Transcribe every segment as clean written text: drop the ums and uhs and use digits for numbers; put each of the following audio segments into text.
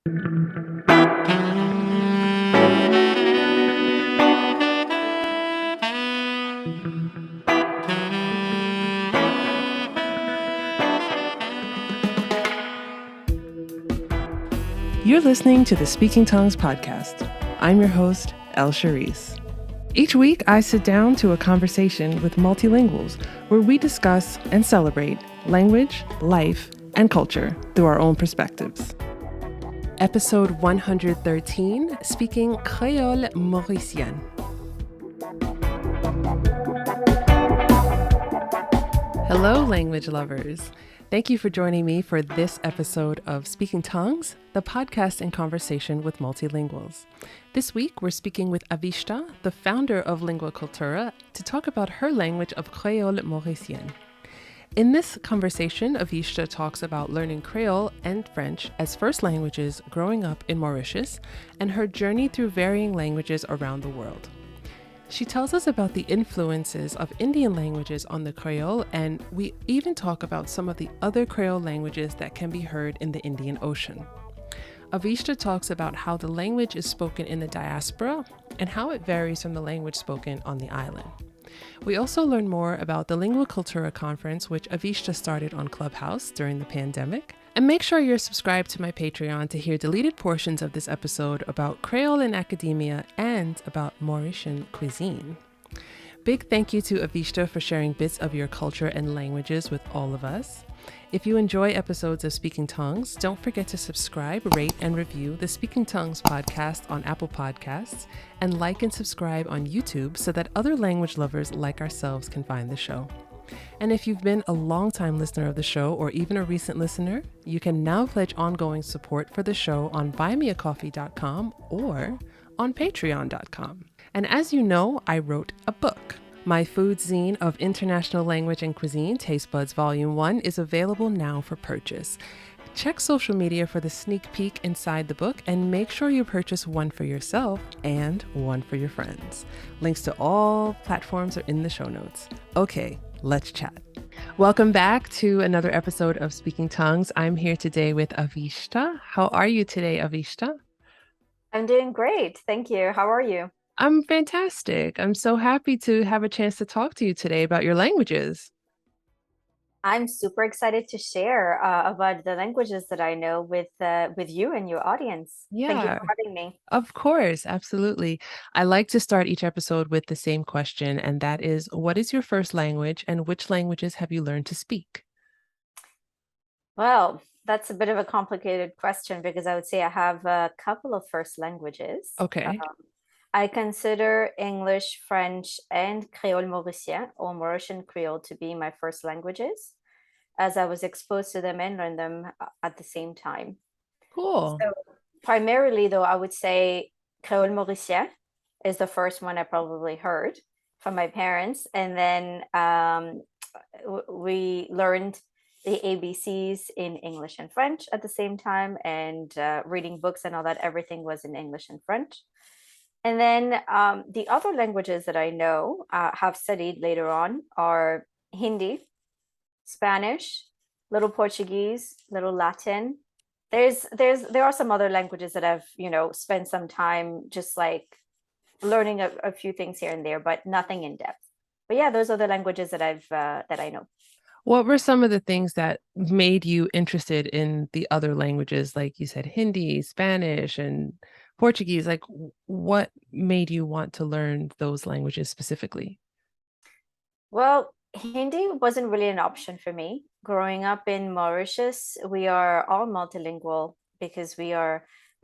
You're listening to the Speaking Tongues podcast. I'm your host, El Charisse. Each week, I sit down to a conversation with multilinguals where we discuss and celebrate language, life, and culture through our own perspectives. Episode 113, Speaking Creole Mauricien. Hello, language lovers. Thank you for joining me for this episode of Speaking Tongues, the podcast in conversation with multilinguals. This week, we're speaking with Avishta, the founder of Lingua Cultura, to talk about her language of Creole Mauricien. In this conversation, Avishta talks about learning Creole and French as first languages growing up in Mauritius and her journey through varying languages around the world. She tells us about the influences of Indian languages on the Creole, and we even talk about some of the other Creole languages that can be heard in the Indian Ocean. Avishta talks about how the language is spoken in the diaspora and how it varies from the language spoken on the island. We also learn more about the Lingua Cultura conference, which Avishta started on Clubhouse during the pandemic. And make sure you're subscribed to my Patreon to hear deleted portions of this episode about Creole in academia and about Mauritian cuisine. Big thank you to Avishta for sharing bits of your culture and languages with all of us. If you enjoy episodes of Speaking Tongues, don't forget to subscribe, rate, and review the Speaking Tongues podcast on Apple Podcasts, and like and subscribe on YouTube so that other language lovers like ourselves can find the show. And if you've been a longtime listener of the show or even a recent listener, you can now pledge ongoing support for the show on buymeacoffee.com or on patreon.com. And as you know, I wrote a book. My food zine of international language and cuisine, Taste Buds Volume 1, is available now for purchase. Check social media for the sneak peek inside the book and make sure you purchase one for yourself and one for your friends. Links to all platforms are in the show notes. Okay, let's chat. Welcome back to another episode of Speaking Tongues. I'm here today with Avishta. How are you today, Avishta? I'm doing great. Thank you. How are you? I'm fantastic. I'm so happy to have a chance to talk to you today about your languages. I'm super excited to share about the languages that I know with you and your audience. Thank you Yeah, for having me. of course. Absolutely. I like to start each episode with the same question, and that is, what is your first language and which languages have you learned to speak? Well, that's a bit of a complicated question because I would say I have a couple of first languages. Okay, I consider English, French, and Creole Mauricien or Mauritian Creole to be my first languages, as I was exposed to them and learned them at the same time. cool. So primarily, though, I would say Creole Mauricien is the first one I probably heard from my parents, and then we learned the ABCs in English and French at the same time, and reading books and all that. Everything was in English and French. And then the other languages that I know have studied later on are Hindi, Spanish, little Portuguese, little Latin. There are some other languages that I've spent some time just like learning a few things here and there, but nothing in depth. But yeah, those are the languages that I know. What were some of the things that made you interested in the other languages? Like you said, Hindi, Spanish, and Portuguese. Like, what made you want to learn those languages specifically? Well, Hindi wasn't really an option for me. Growing up in Mauritius, we are all multilingual because we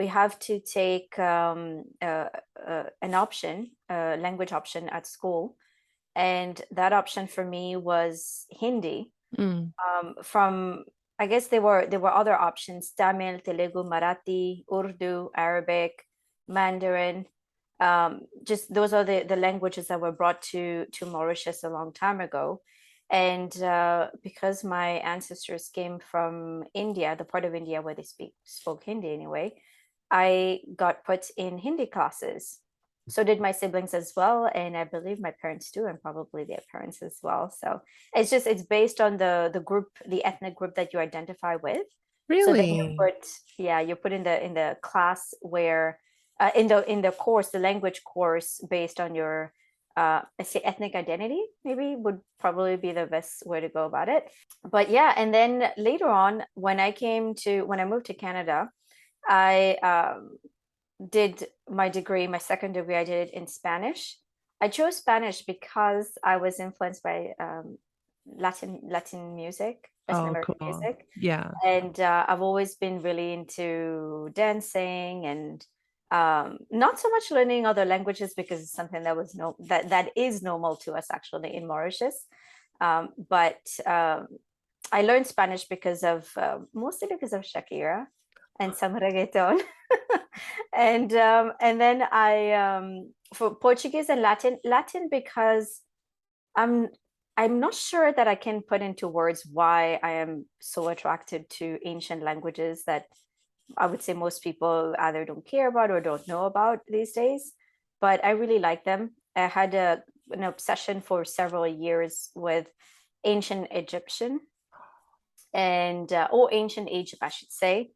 have to take an option, a language option at school, and that option for me was Hindi. Mm, From I guess there were other options: Tamil, Telugu, Marathi, Urdu, Arabic, Mandarin. Just those are the languages that were brought to Mauritius a long time ago. And because my ancestors came from India, the part of India where they spoke Hindi anyway, I got put in Hindi classes. So did my siblings as well, and I believe my parents too, and probably their parents as well. So it's based on the group, the ethnic group that you identify with. So then you Really? put, yeah, you put in the class where in the course, the language course based on your let's say ethnic identity, maybe would probably be the best way to go about it. But yeah, and then later on, when I moved to Canada, I did my degree, my second degree, I did it in Spanish. I chose Spanish because I was influenced by Latin music, Latin Oh, American cool. music, Yeah. and I've always been really into dancing and not so much learning other languages because it's something that was no that is normal to us actually in Mauritius. But I learned Spanish because of mostly because of Shakira and some reggaeton. And then I for Portuguese and Latin because I'm I'm not sure that I can put into words why I am so attracted to ancient languages that I would say most people either don't care about or don't know about these days. But I really like them. I had an obsession for several years with ancient Egyptian and or ancient Egypt, I should say.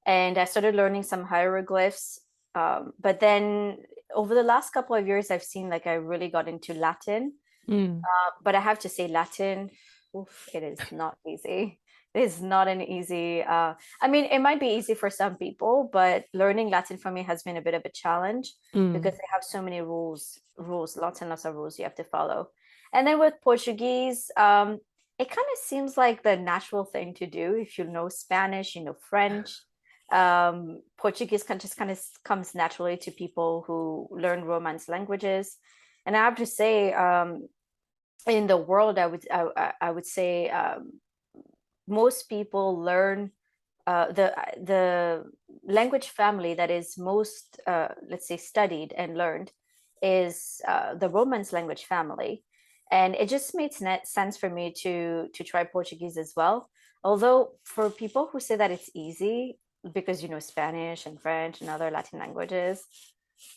And I started learning some hieroglyphs. But then over the last couple of years, I've seen like I really got into Latin. Mm. But I have to say, Latin, oof, it is not easy. It is not an easy. I mean, it might be easy for some people, but learning Latin for me has been a bit of a challenge because Mm. they have so many rules, lots and lots of rules you have to follow. And then with Portuguese, it kind of seems like the natural thing to do if you know Spanish, you know French. Portuguese just kind of comes naturally to people who learn Romance languages. And I have to say, in the world, I would say most people learn the language family that is most let's say studied and learned is the Romance language family, and it just made sense for me to try Portuguese as well. Although for people who say that it's easy because you know Spanish and French and other Latin languages,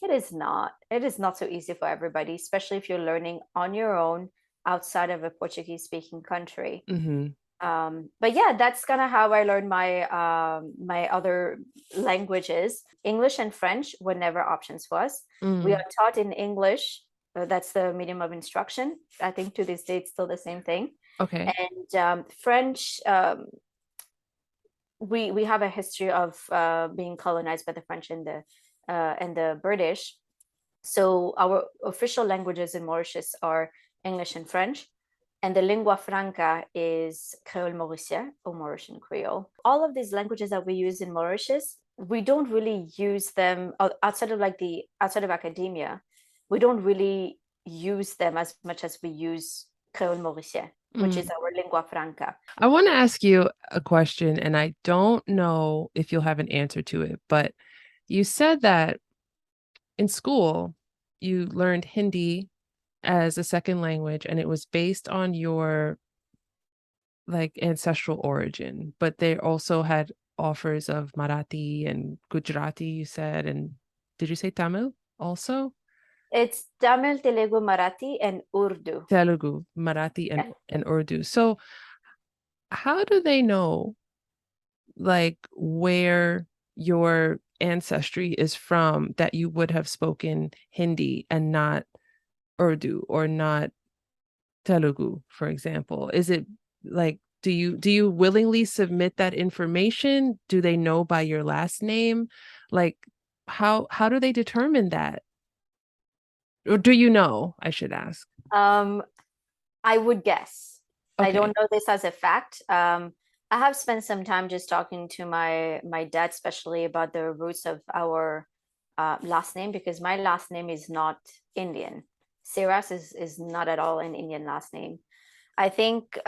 it is not. It is not so easy for everybody, especially if you're learning on your own outside of a Portuguese speaking country. Mm-hmm. But yeah, that's kind of how I learned my other languages. English and French were never options for us. We Mm. are taught in English. That's the medium of instruction. I think to this day it's still the same thing. Okay. And French, we have a history of being colonized by the French and the British. So our official languages in Mauritius are English and French, and the lingua franca is Creole Mauricien or Mauritian Creole. All of these languages that we use in Mauritius, we don't really use them outside of outside of academia. We don't really use them as much as we use Creole Mauricien, which is Mm. our lingua franca. I want to ask you a question, and I don't know if you'll have an answer to it, but you said that in school you learned Hindi as a second language, and it was based on your like ancestral origin, but they also had offers of Marathi and Gujarati, you said, and did you say Tamil also? It's Tamil, Telugu, Marathi, and Urdu. Telugu, Marathi, Yeah. and Urdu. So how do they know like where your ancestry is from that you would have spoken Hindi and not Urdu or not Telugu, for example? Is it like do you willingly submit that information? Do they know by your last name? Like how do they determine that? Or do you know, I should ask. Um, I would guess. I Okay. don't know this as a fact. I have spent some time just talking to my dad, especially about the roots of our last name, because my last name is not Indian. Siras is not at all an Indian last name. I think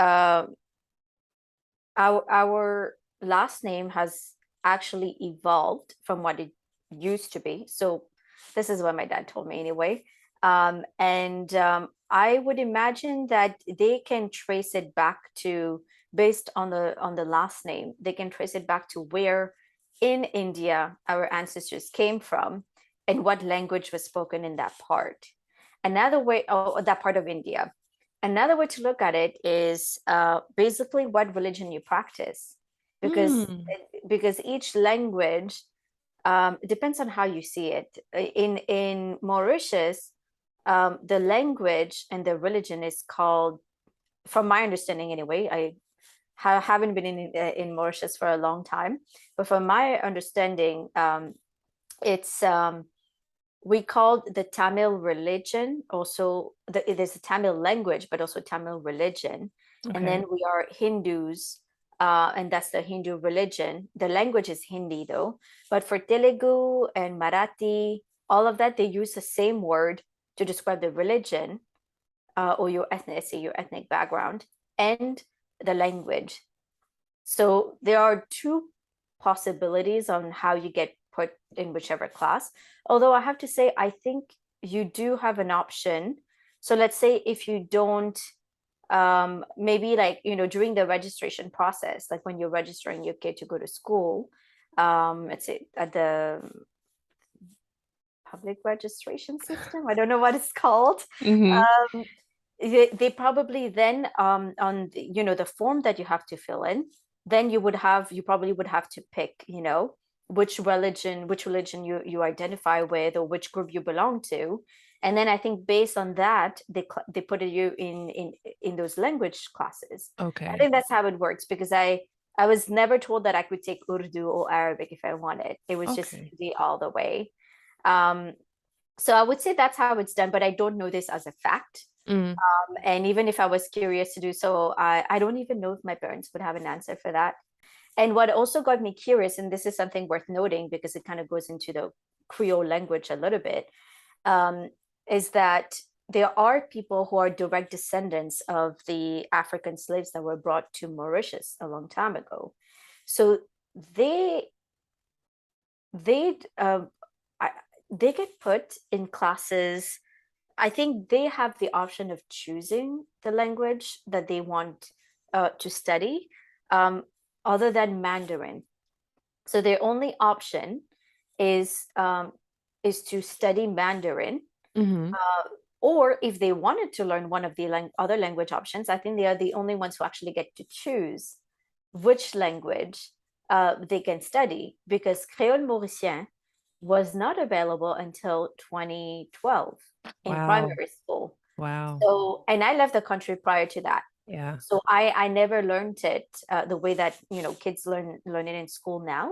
our last name has actually evolved from what it used to be. So this is what my dad told me anyway. And I would imagine that they can trace it back to based on the last name. They can trace it back to where in India our ancestors came from and what language was spoken in that part. Another way, oh, that part of India. Another way to look at it is basically what religion you practice. because Mm. each language, it depends on how you see it. In Mauritius, the language and the religion is called, from my understanding anyway, I haven't been in Mauritius for a long time, but from my understanding, it's we called the Tamil religion also, there's a Tamil language, but also Tamil religion. And Okay. then we are Hindus, and that's the Hindu religion. The language is Hindi though. But for Telugu and Marathi, all of that, they use the same word to describe the religion, or your ethnicity, your ethnic background, and the language. So there are two possibilities on how you get put in whichever class. Although I have to say, I think you do have an option. So let's say if you don't, maybe like, during the registration process, like when you're registering your kid to go to school, let's say at the public registration system, I don't know what it's called. Mm-hmm. Um, they probably then, on the form that you have to fill in, then you probably would have to pick, which religion you identify with, or which group you belong to. And then I think based on that, they put you in those language classes. I Okay. think that's how it works, because I was never told that I could take Urdu or Arabic if I wanted. It was just Okay. Hindi all the way. um so I would say that's how it's done, but I don't know this as a fact. Mm. And even if I was curious to do so, I don't even know if my parents would have an answer for that. And what also got me curious, and this is something worth noting because it kind of goes into the Creole language a little bit, um, is that there are people who are direct descendants of the African slaves that were brought to Mauritius a long time ago. So they they I, they get put in classes. I think they have the option of choosing the language that they want to study, um, other than Mandarin. So their only option is um, is to study Mandarin, Mm-hmm. uh, or if they wanted to learn one of the other language options, I think they are the only ones who actually get to choose which language they can study, because Creole Mauricien was not available until 2012 in Wow. primary school. Wow. So, and I left the country prior to that. Yeah. So I never learned it the way that kids learn it in school now.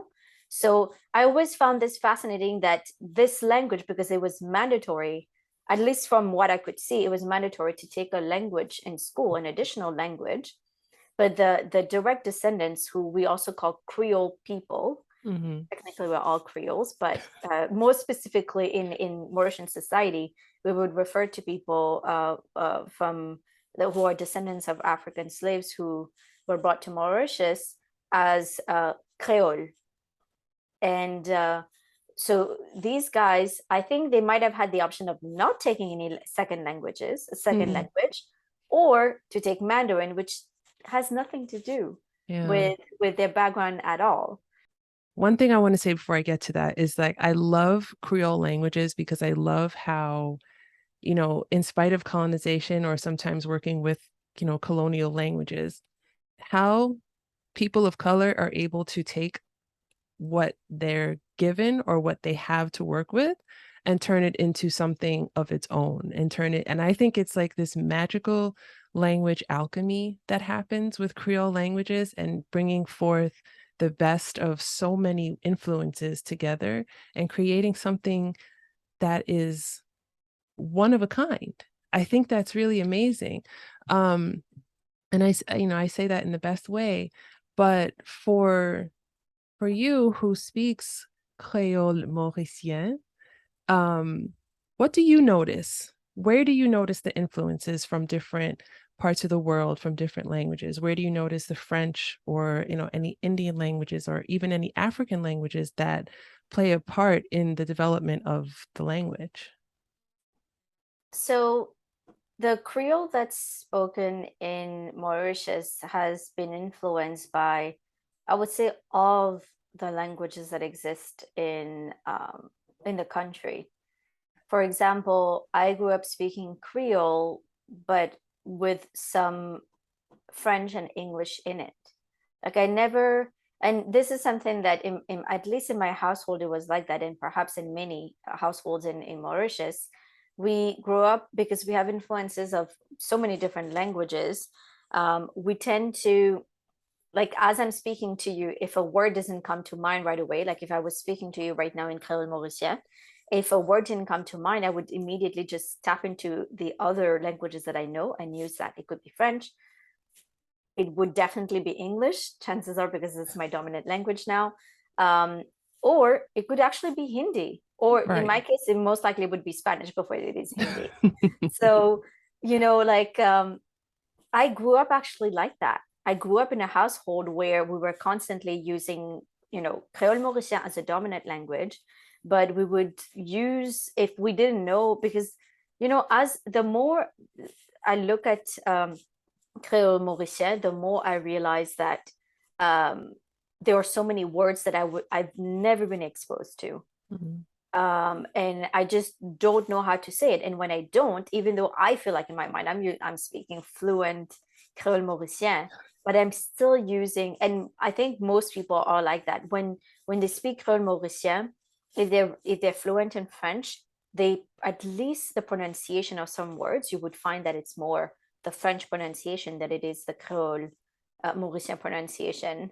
So I always found this fascinating, that this language, because it was mandatory, at least from what I could see, it was mandatory to take a language in school, an additional language. But the direct descendants, who we also call Creole people, Mm-hmm. technically we're all Creoles, but more specifically in Mauritian society, we would refer to people who are descendants of African slaves who were brought to Mauritius as Creole. And so these guys, I think they might have had the option of not taking any second Mm-hmm. language, or to take Mandarin, which has nothing to do Yeah. with their background at all. One thing I want to say before I get to that is like I love Creole languages because I love how, in spite of colonization or sometimes working with, colonial languages, how people of color are able to take what they're given or what they have to work with and turn it into something of its own and turn it. And I think it's like this magical language alchemy that happens with Creole languages and bringing forth the best of so many influences together and creating something that is one of a kind. I think that's really amazing. Um, and I say that in the best way, but for you who speaks Creole Mauricien, um, what do you notice? Where do you notice the influences from different parts of the world, from different languages? Where do you notice the French or, any Indian languages or even any African languages that play a part in the development of the language? So the Creole that's spoken in Mauritius has been influenced by, I would say, all of the languages that exist in the country. For example, I grew up speaking Creole, but with some French and English in it. Like I never, And this is something that at least in my household, it was like that, and perhaps in many households in Mauritius, we grew up because we have influences of so many different languages. We tend to, like, as I'm speaking to you, if a word doesn't come to mind right away, like if I was speaking to you right now in Creole Mauricien, if a word didn't come to mind, I would immediately just tap into the other languages that I know and use that. It could be French. It would definitely be English, chances are, because it's my dominant language now. Um, or it could actually be Hindi. Or in Right. my case, it most likely would be Spanish before it is Hindi. So, you know, like I grew up actually like that. I grew up in a household where we were constantly using, you know, Creole Mauricien as a dominant language, but we would use, if we didn't know, because, you know, as the more I look at Creole Mauricien, the more I realize that um, there are so many words that I've never been exposed to. Mhm. And I just don't know how to say it. And when I don't, even though I feel like in my mind I'm speaking fluent Creole Mauricien, but I'm still using, and I think most people are like that. When they speak Creole Mauricien, if they're fluent in French, they, at least the pronunciation of some words, you would find that it's more the French pronunciation than it is the Creole Mauricien pronunciation.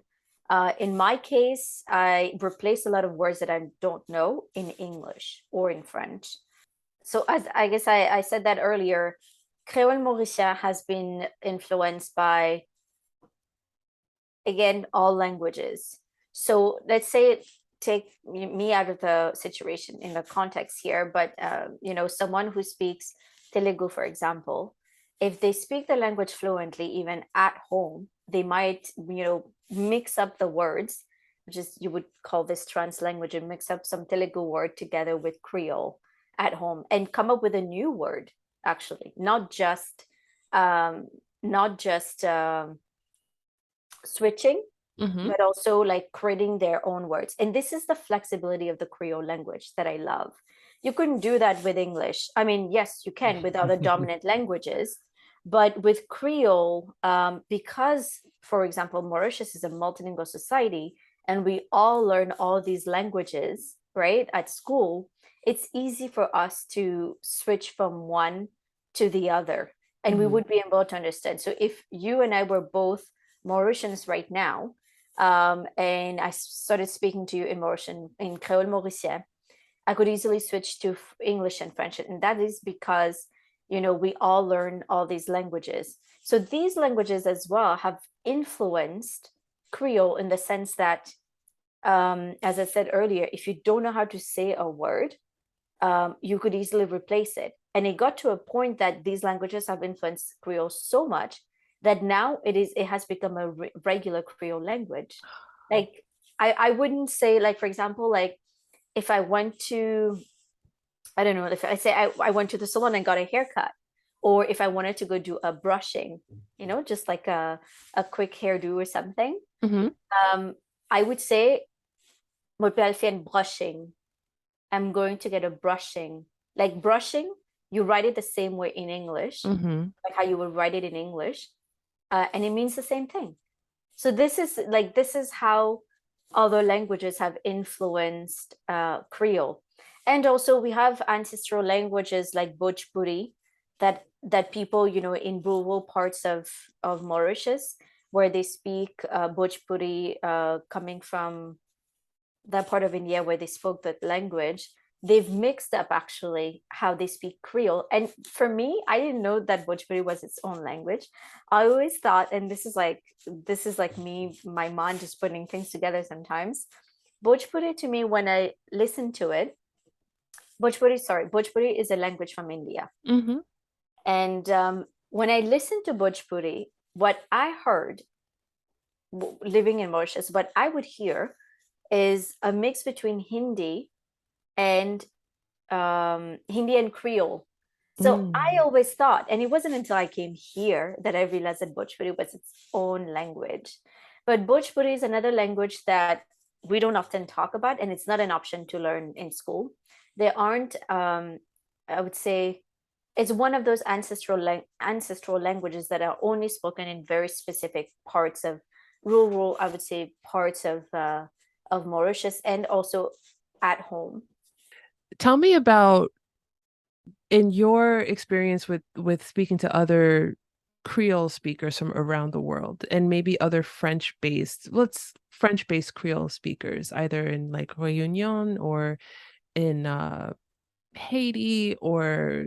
In my case, I replace a lot of words that I don't know in English or in French. So, as I guess I said that earlier, Creole Mauricien has been influenced by, again, all languages. So let's say, take me out of the situation in the context here, but you know, someone who speaks Telugu, for example, if they speak the language fluently, even at home, they might, you know, mix up the words, which is, you would call this trans language, and mix up some Telugu word together with Creole at home and come up with a new word, actually, um, not just switching, Mhm. but also like creating their own words. And this is the flexibility of the Creole language that I love. You couldn't do that with English. I mean, yes, you can with other dominant languages, but with Creole, because, for example, Mauritius is a multilingual society and we all learn all these languages, right, at school, it's easy for us to switch from one to the other. And we Mhm. would be able to understand. So if you and I were both Mauritians right now, and I started speaking to you in Mauritian, in Creole Mauricien, I could easily switch to English and French. And that is because, you know, we all learn all these languages. So these languages as well have influenced Creole in the sense that, as I said earlier, if you don't know how to say a word, you could easily replace it. And it got to a point that these languages have influenced Creole so much that now it has become a regular Creole language. Like I wouldn't say, like, for example, like if I went to, I don't know, if I say I went to the salon and got a haircut, or if I wanted to go do a brushing, you know, just like a quick hairdo or something, Mhm. um, I would say, "Mo brushing." I'm going to get a brushing. Like brushing, you write it the same way in English, Mhm. like how you would write it in English, and it means the same thing. So this is how other languages have influenced Creole, and also we have ancestral languages like Bhojpuri that people, you know, in rural parts of Mauritius, where they speak Bhojpuri, coming from that part of India where they spoke that language, they've mixed up actually how they speak Creole. And for me, I didn't know that Bhojpuri was its own language. I always thought, and this is like me, my mind just putting things together sometimes. Bhojpuri to me, when I listen to it, Bhojpuri is a language from India. Mhm. And when I listened to Bhojpuri, what I heard living in Mauritius, what I would hear is a mix between and Hindi and Creole. So I Mm. always thought, and it wasn't until I came here that I realized that Bhojpuri was its own language. But Bhojpuri is another language that we don't often talk about, and it's not an option to learn in school. There aren't, I would say, it's one of those ancestral languages that are only spoken in very specific parts of rural, I would say, parts of Mauritius and also at home. Tell me about in your experience with speaking to other Creole speakers from around the world and maybe other French-based Creole speakers, either in like Réunion or in Haiti or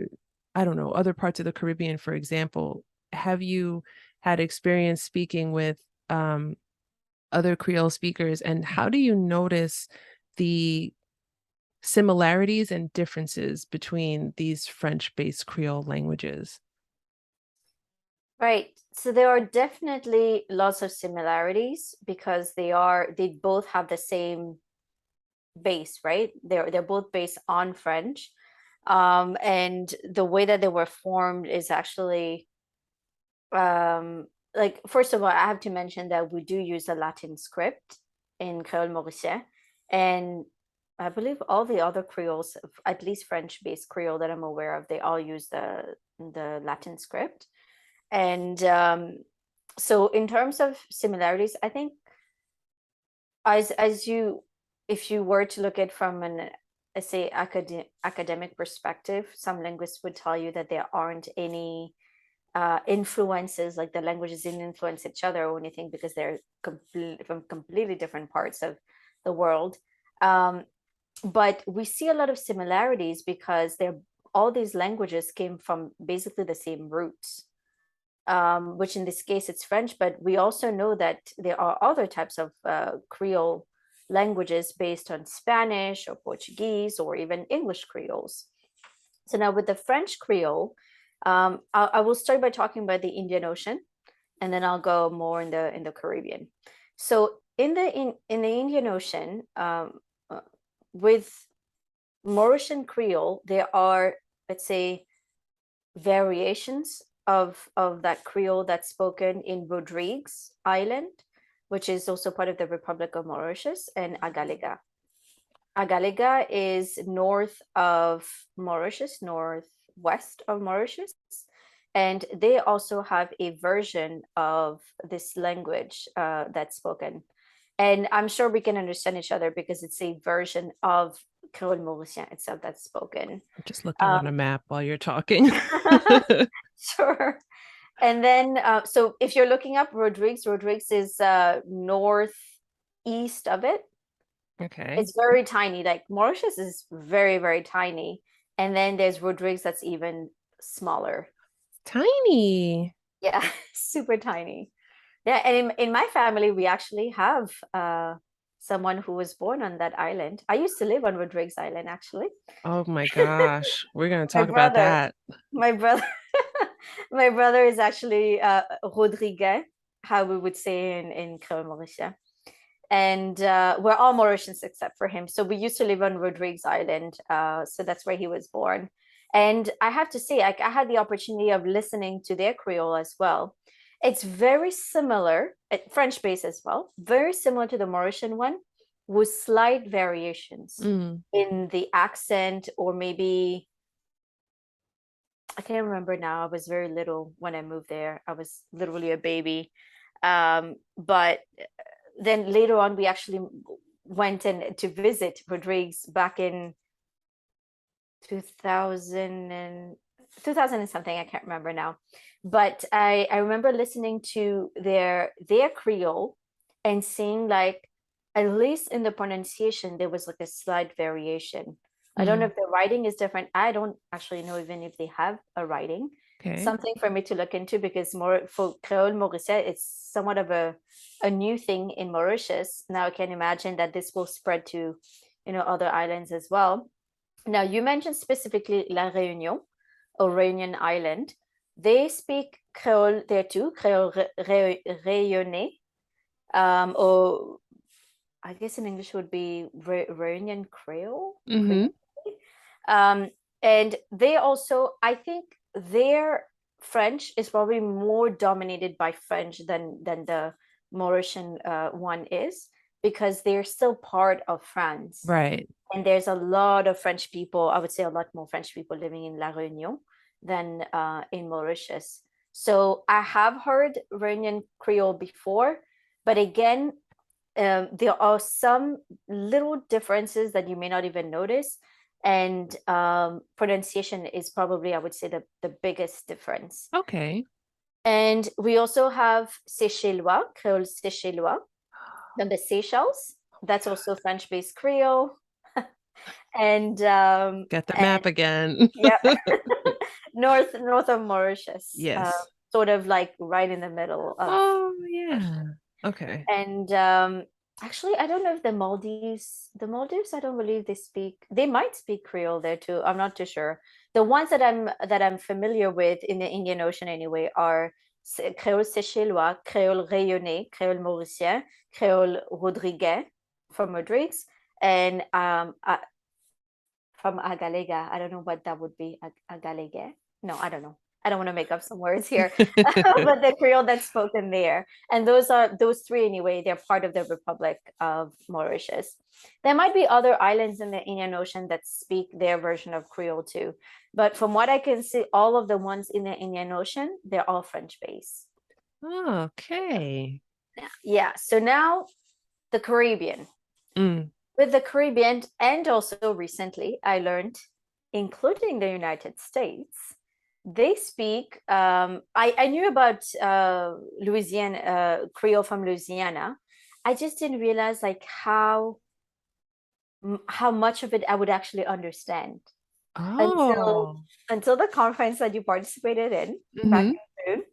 I don't know, other parts of the Caribbean, for example. Have you had experience speaking with um, other Creole speakers, and how do you notice the similarities and differences between these French-based Creole languages? Right. So there are definitely lots of similarities because they both have the same base, right? They're both based on French. And the way that they were formed is actually like first of all, I have to mention that we do use a Latin script in Creole Mauricien, and I believe all the other Creoles, at least French-based Creole that I'm aware of, they all use the Latin script. And so in terms of similarities, I think as you if you were to look at from an let's say academic perspective, some linguists would tell you that there aren't any influences, like the languages didn't influence each other or anything because they're from completely different parts of the world. Um, but we see a lot of similarities because they're all these languages came from basically the same roots, which in this case it's French, but we also know that there are other types of Creole languages based on Spanish or Portuguese or even English Creoles. So now with the French Creole, I will start by talking about the Indian Ocean, and then I'll go more in the Caribbean. So in the Indian Ocean, with Mauritian Creole, there are, let's say, variations of that Creole that's spoken in Rodrigues Island, which is also part of the Republic of Mauritius, and Agalega. Agalega is north of Mauritius, northwest of Mauritius, and they also have a version of this language that's spoken. And I'm sure we can understand each other because it's a version of Creole Mauricien itself that's spoken. I'm just looking Um, on a map while you're talking. sure. And then, so if you're looking up Rodrigues, Rodrigues is northeast of it. Okay. It's very tiny. Like Mauritius is very, very tiny. And then there's Rodrigues that's even smaller. Tiny. Yeah, super tiny. Yeah, and in my family, we actually have someone who was born on that island. I used to live on Rodrigues Island, actually. Oh my gosh. We're gonna My talk about brother, that. my brother, my brother is actually Rodriguez, how we would say in Creole Mauritian. And we're all Mauritians except for him. So we used to live on Rodrigues Island. So that's where he was born. And I have to say, I had the opportunity of listening to their Creole as well. It's very similar, French based as well, very similar to the Mauritian one, with slight variations Mm. in the accent, or maybe I can't remember now. I was very little when I moved there. I was literally a baby. But then later on, we actually went in to visit Rodrigues back in 2000 and 2000 and something. I can't remember now. But I remember listening to their Creole and seeing like, at least in the pronunciation, there was like a slight variation. I don't know Mm. if the writing is different. I don't actually know even if they have a writing. Okay. Something for me to look into because more for Creole Mauritius, it's somewhat of a new thing in Mauritius. Now I can imagine that this will spread to, other islands as well. Now you mentioned specifically La Réunion or Réunion Island. They speak Creole there too, Creole Rayonnais, or I guess in English would be Réunion Creole. Mm-hmm. Um, and they also, I think their French is probably more dominated by French than the Mauritian one is because they're still part of France. Right. And there's a lot of French people, I would say a lot more French people living in La Réunion than in Mauritius. So I have heard Réunion Creole before, But again, there are some little differences that you may not even notice. And pronunciation is probably, I would say, the biggest difference. Okay. And we also have Seychellois, Creole Seychellois, from the Seychelles. That's also French-based Creole. And Get the map again. yeah, north of Mauritius, Yes. sort of like right in the middle of. Oh, yeah. Okay. And actually, I don't know if the Maldives, I don't believe they might speak Creole there too. I'm not too sure. The ones that I'm familiar with in the Indian Ocean anyway are Creole Seychellois, Creole Rayonnais, Creole Mauricien, Creole Rodriguez from Rodrigues, and from Agalega. I don't know what that would be. Agalega? No, I don't know. I don't want to make up some words here, but the Creole that's spoken there. And those three anyway, they're part of the Republic of Mauritius. There might be other islands in the Indian Ocean that speak their version of Creole too. But from what I can see, all of the ones in the Indian Ocean, they're all French based. Okay. Yeah. So now the Caribbean. Mm. With the Caribbean, and also recently, I learned, including the United States, they speak. I knew about Louisiana Creole from Louisiana. I just didn't realize like how much of it I would actually understand until Oh. until the conference that you participated in back Hmm. in June.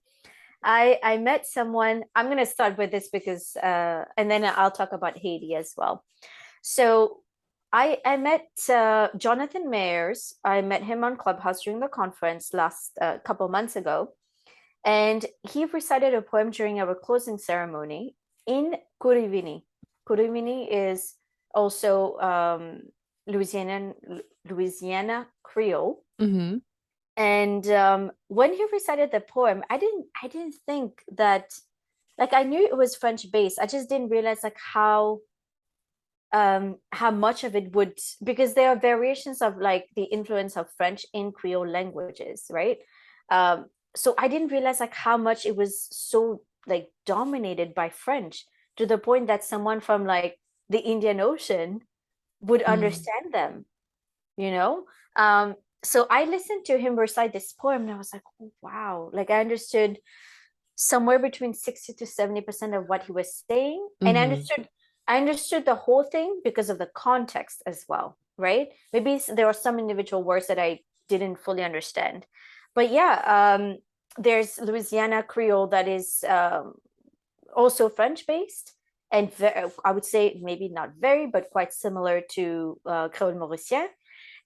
I met someone. I'm going to start with this because, and then I'll talk about Haiti as well. So I met Jonathan Mayers. I met him on Clubhouse during the conference last couple months ago, and he recited a poem during our closing ceremony in Kurivini. Kurivini is also Louisiana Creole. Hmm. And when he recited the poem, I didn't think that, like, I knew it was French based. I just didn't realize like how much of it would, because there are variations of like the influence of French in Creole languages, right? um so I didn't realize like how much it was so like dominated by French, to the point that someone from like the Indian Ocean would Mm. understand them, you know. So I listened to him recite this poem and I was like, oh, wow, like I understood somewhere between 60 to 70% of what he was saying. And Hmm. I understood the whole thing because of the context as well, right? Maybe there are some individual words that I didn't fully understand. But yeah, there's Louisiana Creole that is also French based, and I would say maybe not very, but quite similar to Creole Mauricien.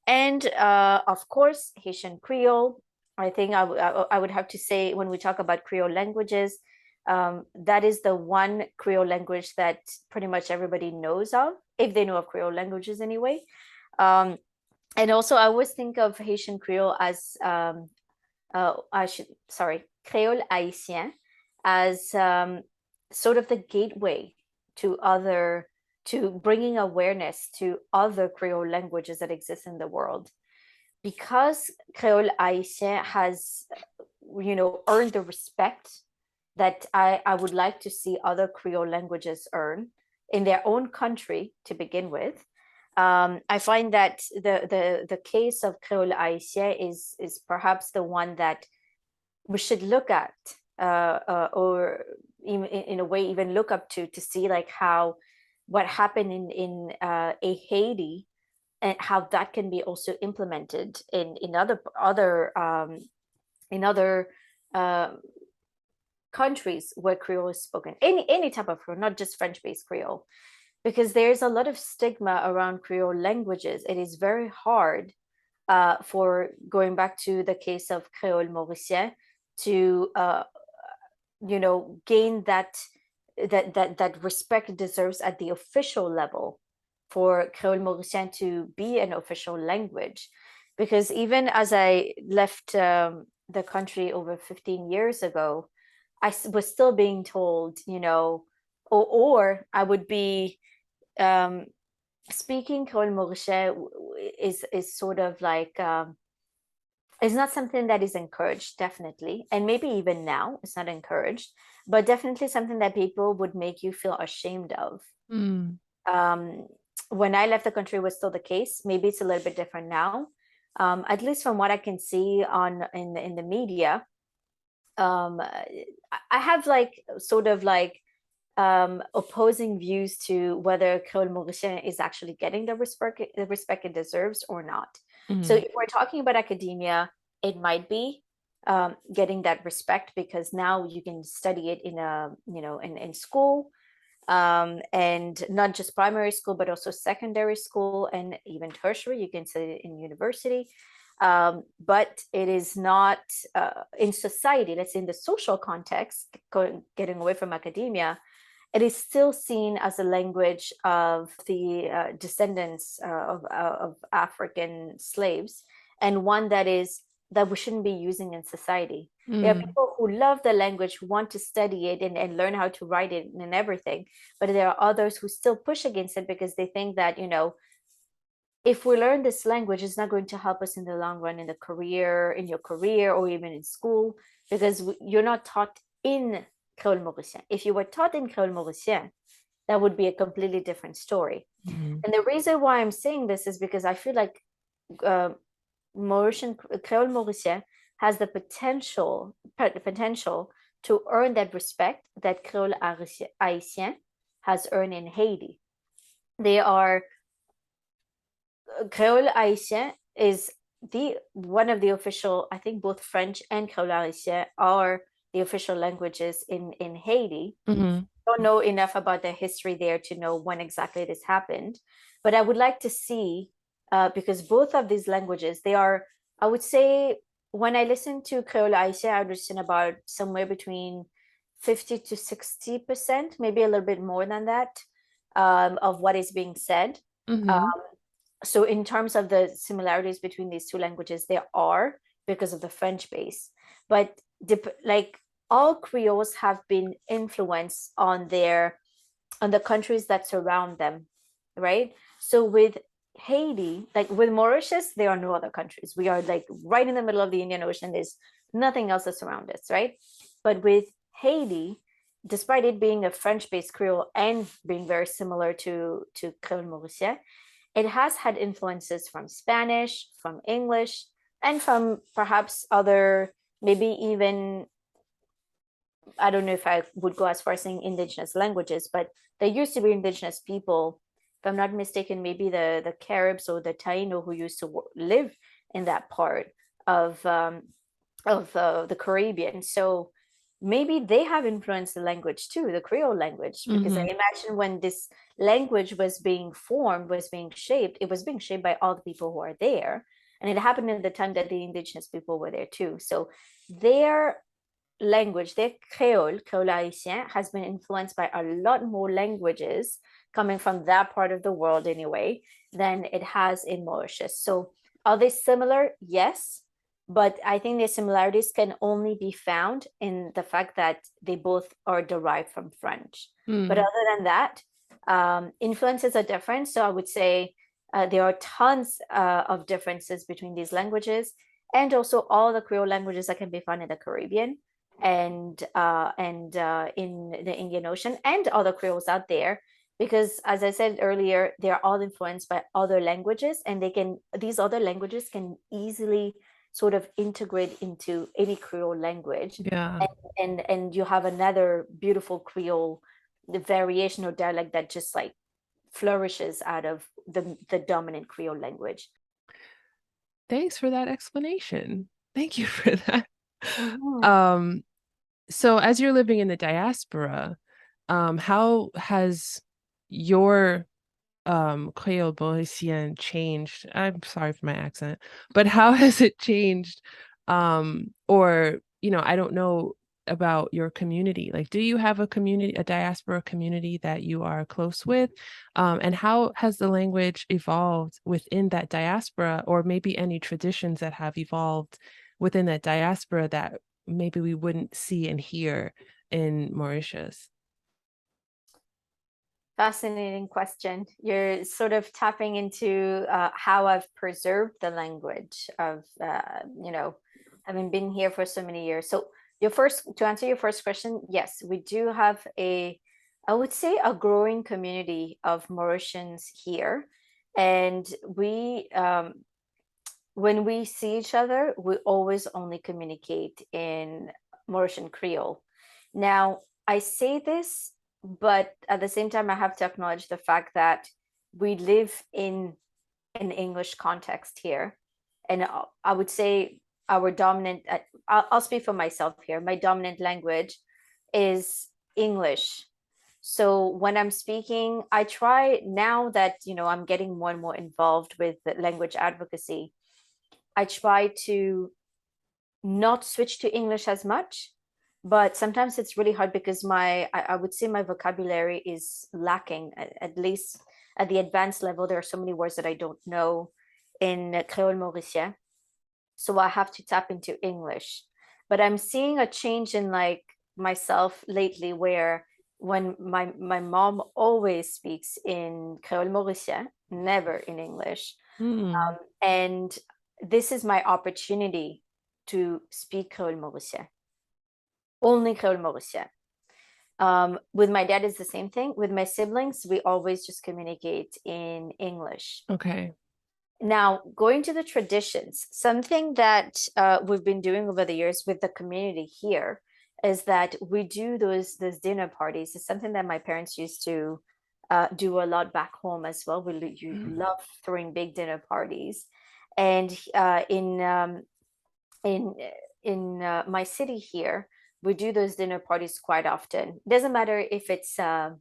And of course, Haitian Creole. I think I would have to say, when we talk about Creole languages, that is the one Creole language that pretty much everybody knows of, if they know of Creole languages anyway. Um, and also, I always think of Haitian Creole as, Creole Haïtien as sort of the gateway to other, to bringing awareness to other Creole languages that exist in the world. Because Creole Haïtien has, earned the respect that I would like to see other Creole languages earn in their own country to begin with. I find that the case of Creole Haïtien is perhaps the one that we should look at, or in a way even look up to see like how what happened in a Haiti, and how that can be also implemented in other uh, countries where Creole is spoken, any type of Creole, not just French based Creole, because there's a lot of stigma around Creole languages. It is very hard, for going back to the case of Creole Mauricien, to gain that respect it deserves at the official level, for Creole Mauricien to be an official language. Because even as I left the country over 15 years ago, was still being told, or I would be, um, speaking Creole Mauritian is sort of like, It's not something that is encouraged, definitely. And maybe even now it's not encouraged, but definitely something that people would make you feel ashamed of. Mm. Um, when I left the country, it was still the case. Maybe it's a little bit different now. At least from what I can see on in the media, I have like sort of like opposing views to whether Creole Mauricien is actually getting the respect it deserves or not. So Mm. if we're talking about academia, it might be getting that respect because now you can study it in a in school, and not just primary school but also secondary school and even tertiary. You can study it in university, but it is not in society. Let's say in the social context, getting away from academia, it is still seen as a language of the descendants of African slaves, and one that we shouldn't be using in society. There are Mm. people who love the language, who want to study it and learn how to write it and everything, but there are others who still push against it because they think that, if we learn this language, it's not going to help us in the long run in the career, in your career, or even in school, because you're not taught in Creole Mauricien. If you were taught in Creole Mauricien, that would be a completely different story. Mm. And the reason why I'm saying this is because I feel like uh, Mauritian Creole Mauricien has the potential to earn that respect that Creole Haïtien has earned in Haiti. They are Creole Haïtien is the one of the official. I think both French and Creole Haïtien are the official languages in Haiti. Mm. Don't know enough about the history there to know when exactly this happened, but I would like to see, because both of these languages, they are, I would say, when I listen to Creole Haïtien, I understand about somewhere between 50 to 60%, maybe a little bit more than that, of what is being said. Mm. So in terms of the similarities between these two languages, there are, because of the French base, but like all Creoles have been influenced on the countries that surround them, right? So with Haiti, like with Mauritius, there are no other countries. We are like right in the middle of the Indian Ocean. There's nothing else that's around us, right? But with Haiti, despite it being a French-based Creole and being very similar to Creole Mauricien, it has had influences from Spanish, from English, and from perhaps other, maybe even, I don't know if I would go as far as saying indigenous languages, but there used to be indigenous people, if I'm not mistaken, maybe the Caribs or the Taino who used to live in that part of the Caribbean. So maybe they have influenced the language too, the Creole language, because I Mm. imagine when this language was being formed, was being shaped, it was being shaped by all the people who are there. And it happened in the time that the indigenous people were there too. So their language, their Creole Haitien, has been influenced by a lot more languages coming from that part of the world anyway than it has in Mauritius. So are they similar? Yes. But I think the similarities can only be found in the fact that they both are derived from French. But Mm. other than that, influences are different. So I would say there are tons of differences between these languages, and also all the Creole languages that can be found in the Caribbean and in the Indian Ocean, and other Creoles out there, because as I said earlier, they're all influenced by other languages, and these other languages can easily sort of integrate into any Creole language, Yeah. and you have another beautiful Creole, the variation or dialect that just like flourishes out of the dominant Creole language. Thanks for that explanation. Thank you for that. Mhm. Um, so as you're living in the diaspora, how has your Creole Mauricien changed? I'm sorry for my accent, but how has it changed? Or, I don't know about your community. Like, do you have a community, a diaspora community that you are close with? And how has the language evolved within that diaspora, or maybe any traditions that have evolved within that diaspora that maybe we wouldn't see and hear in Mauritius? Fascinating question. You're sort of tapping into how I've preserved the language of, having been here for so many years. So, to answer your first question, yes, we do have I would say, a growing community of Mauritians here, and when we see each other, we always only communicate in Mauritian Creole. Now, I say this, but at the same time, I have to acknowledge the fact that we live in an English context here. And I would say our dominant, I'll speak for myself here. My dominant language is English. So when I'm speaking, I try now that, I'm getting more and more involved with language advocacy. I try to not switch to English as much, but sometimes it's really hard because I would say my vocabulary is lacking, at least at the advanced level. There are so many words that I don't know in Creole Mauricien. So I have to tap into English. But I'm seeing a change in like myself lately where when my mom always speaks in Creole Mauricien, never in English. Hmm. And this is my opportunity to speak Creole Mauricien, only Creole Mauricien. With my dad, it's the same thing. With my siblings, we always just communicate in English. Okay. Now, going to the traditions, something that we've been doing over the years with the community here is that we do those dinner parties. It's something that my parents used to do a lot back home as well. You love throwing big dinner parties, and in my city here, we do those dinner parties quite often. Doesn't matter if it's a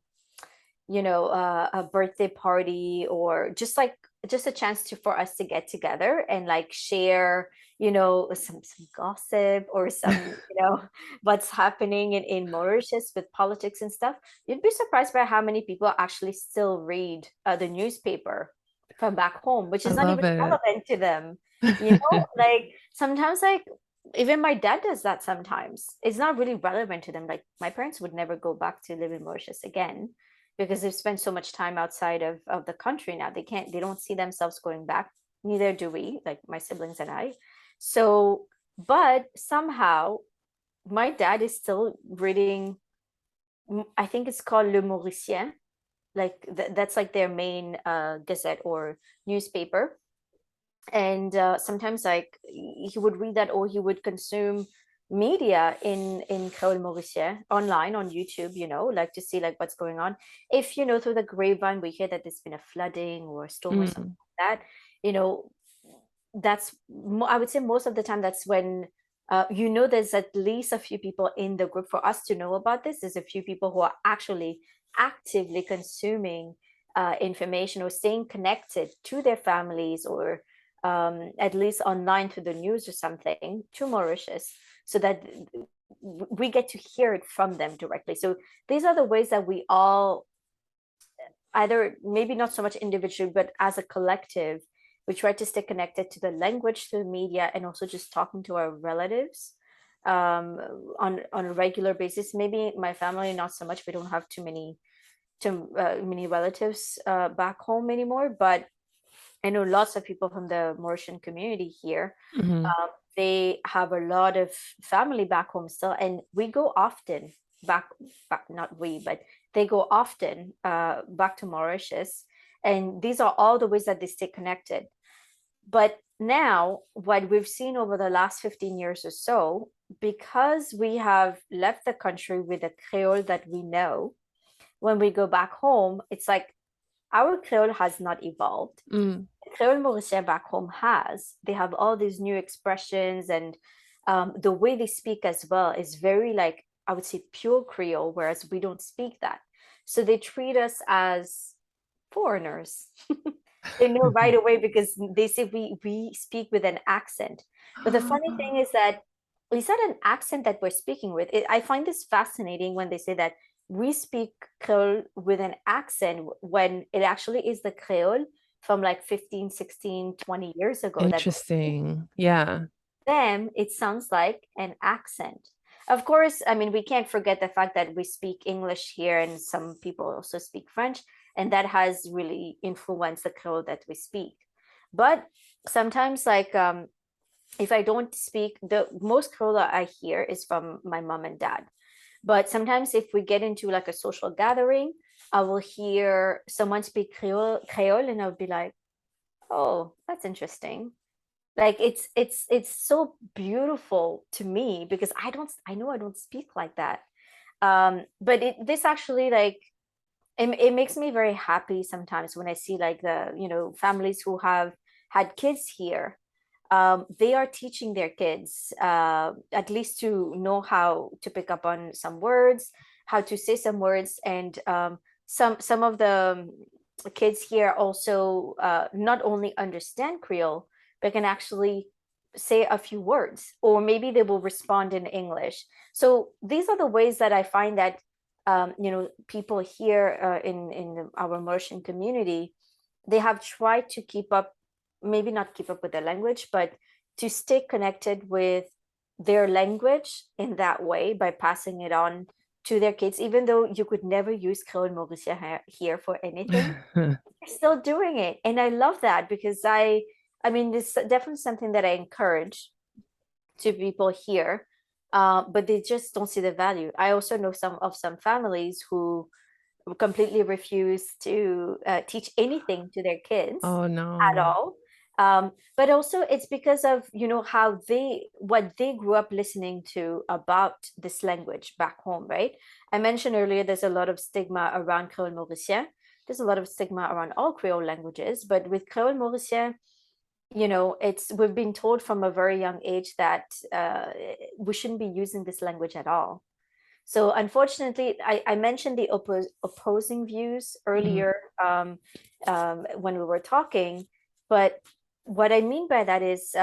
birthday party or just a chance for us to get together and like share, some gossip or some, what's happening in Mauritius with politics and stuff. You'd be surprised by how many people actually still read the newspaper from back home, which I is not love even it. relevant to them. Like sometimes, like even my dad does that sometimes. It's not really relevant to them. Like my parents would never go back to live in Mauritius again because they've spent so much time outside of the country now. They don't see themselves going back. Neither do we, like my siblings and I. So, but somehow my dad is still reading, I think it's called Le Mauricien. Like that's like their main gazette or newspaper. And sometimes like he would read that or he would consume media in Creole Mauricien online on YouTube, like to see like what's going on. If through the grapevine we hear that there's been a flooding or a storm or something Mm. like that, you know, I would say most of the time that's when there's at least a few people in the group. For us to know about this, there's a few people who are actually actively consuming information or staying connected to their families or at least online through the news or something to Mauritius, so that we get to hear it from them directly. So these are the ways that we all, either maybe not so much individually, but as a collective, we try to stay connected to the language through media and also just talking to our relatives on a regular basis. Maybe my family, not so much. We don't have too many relatives back home anymore, but I know lots of people from the Mauritian community here. Hmm. They have a lot of family back home still, and we go often back, not we, but they go often back to Mauritius. And these are all the ways that they stay connected. But now, what we've seen over the last 15 years or so, because we have left the country with a Creole that we know, when we go back home, it's like our Creole has not evolved. Mm. Creole Mauricien back home has. They have all these new expressions, and the way they speak as well is very, like, I would say, pure Creole, whereas we don't speak that. So they treat us as foreigners. They know right away because they say we speak with an accent. But the funny thing is that it's not an accent that we're speaking with. I find this fascinating when they say that we speak Creole with an accent when it actually is the Creole from like 15, 16, 20 years ago that we're speaking. Interesting. Yeah. Them, it sounds like an accent. Of course, I mean, we can't forget the fact that we speak English here and some people also speak French, and that has really influenced the Creole that we speak. But sometimes, like, if I don't speak, the most Creole I hear is from my mom and dad. But sometimes if we get into like a social gathering, I will hear someone speak Creole, and I'll be like, oh, that's interesting. Like it's so beautiful to me because I know I don't speak like that. But this actually like it makes me very happy sometimes when I see like the, families who have had kids here. They are teaching their kids at least to know how to pick up on some words, how to say some words, and some of the kids here also not only understand Creole, but can actually say a few words, or maybe they will respond in English. So these are the ways that I find that people here in our Mauritian community, they have tried to keep up, maybe not keep up with the language, but to stay connected with their language in that way by passing it on to their kids, even though you could never use Creole Mauricien here for anything, they're still doing it. And I love that because I mean, this is definitely something that I encourage to people here, but they just don't see the value. I also know some families who completely refuse to teach anything to their kids Oh at no. all. But also it's because of how what they grew up listening to about this language back home, right? I mentioned earlier there's a lot of stigma around Creole Mauricien. There's a lot of stigma around all Creole languages, but with Creole Mauricien, it's we've been told from a very young age that we shouldn't be using this language at all. So unfortunately, I mentioned the opposing views Mm. earlier when we were talking, but what I mean by that is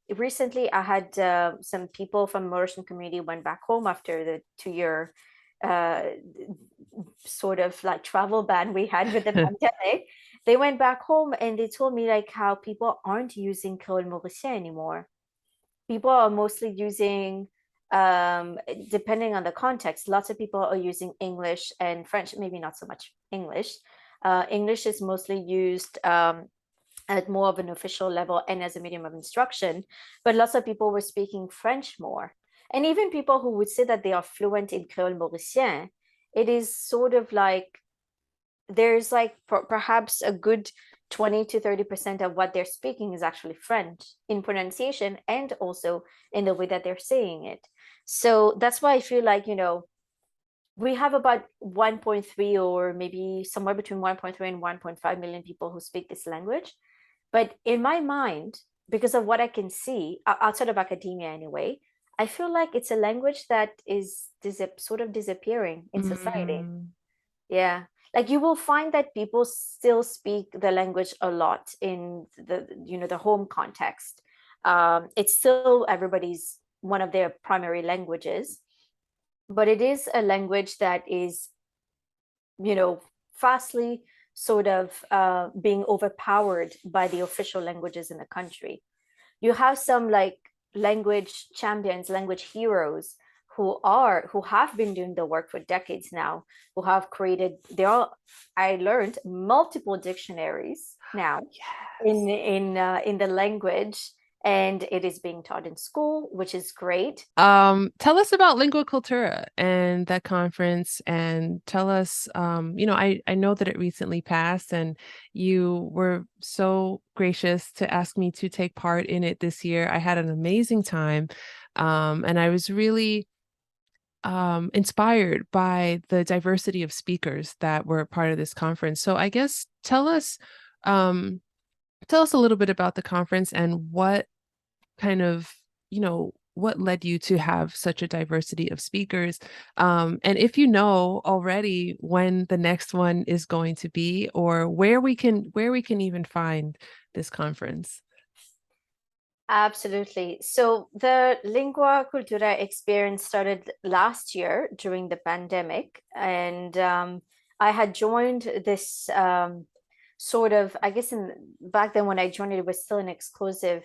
recently I had some people from Mauritian community went back home after the 2 year uh, sort of like travel ban we had with the pandemic. They went back home and they told me like how people aren't using Creole Mauricien anymore. People are mostly using depending on the context, lots of people are using English and French, maybe not so much English. English is mostly used at more of an official level and as a medium of instruction, but lots of people were speaking French more. And even people who would say that they are fluent in Creole Mauricien, it is sort of like there's like perhaps a good 20 to 30% of what they're speaking is actually French in pronunciation and also in the way that they're saying it. So that's why I feel like, we have about 1.3 or maybe somewhere between 1.3 and 1.5 million people who speak this language. But in my mind, because of what I can see outside of academia anyway, I feel like it's a language that is sort of disappearing in society. Mm. Yeah. Like you will find that people still speak the language a lot in the home context. It's still everybody's one of their primary languages, but it is a language that is, fastly sort of being overpowered by the official languages in the country. You have some like language champions, language heroes who have been doing the work for decades now, who have created I learned multiple dictionaries now Yes. in the language, and it is being taught in school, which is great. Tell us about Lingua Cultura and that conference, and tell us, I know that it recently passed, and you were so gracious to ask me to take part in it this year. I had an amazing time, and I was really inspired by the diversity of speakers that were part of this conference. So I guess um, tell us a little bit about the conference and what kind of, what led you to have such a diversity of speakers? And if you know already when the next one is going to be, or where we can even find this conference. Absolutely. So the Lingua Cultura experience started last year during the pandemic, and I had joined this sort of, I guess, in back then when I joined it was still an exclusive